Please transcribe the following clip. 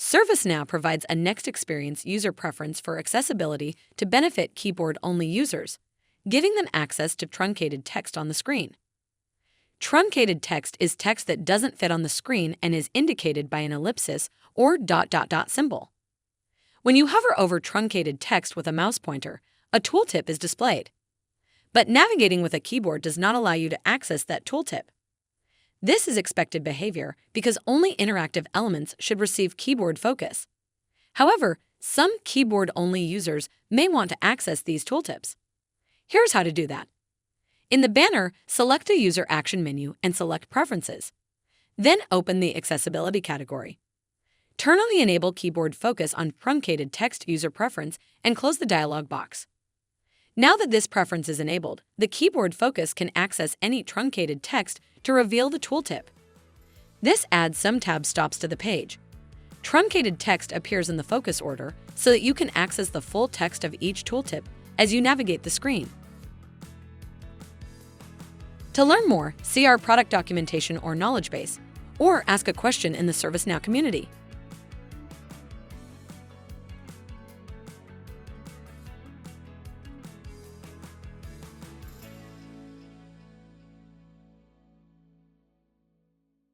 ServiceNow provides a next experience user preference for accessibility to benefit keyboard-only users, giving them access to truncated text on the screen. Truncated text is text that doesn't fit on the screen and is indicated by an ellipsis or ... symbol. When you hover over truncated text with a mouse pointer, a tooltip is displayed. But navigating with a keyboard does not allow you to access that tooltip. This is expected behavior because only interactive elements should receive keyboard focus. However, some keyboard-only users may want to access these tooltips. Here's how to do that. In the banner, select a user action menu and select Preferences. Then open the Accessibility category. Turn on the Enable Keyboard Focus on Truncated Text User Preference and close the dialog box. Now that this preference is enabled, the keyboard focus can access any truncated text to reveal the tooltip. This adds some tab stops to the page. Truncated text appears in the focus order so that you can access the full text of each tooltip as you navigate the screen. To learn more, see our product documentation or knowledge base, or ask a question in the ServiceNow community.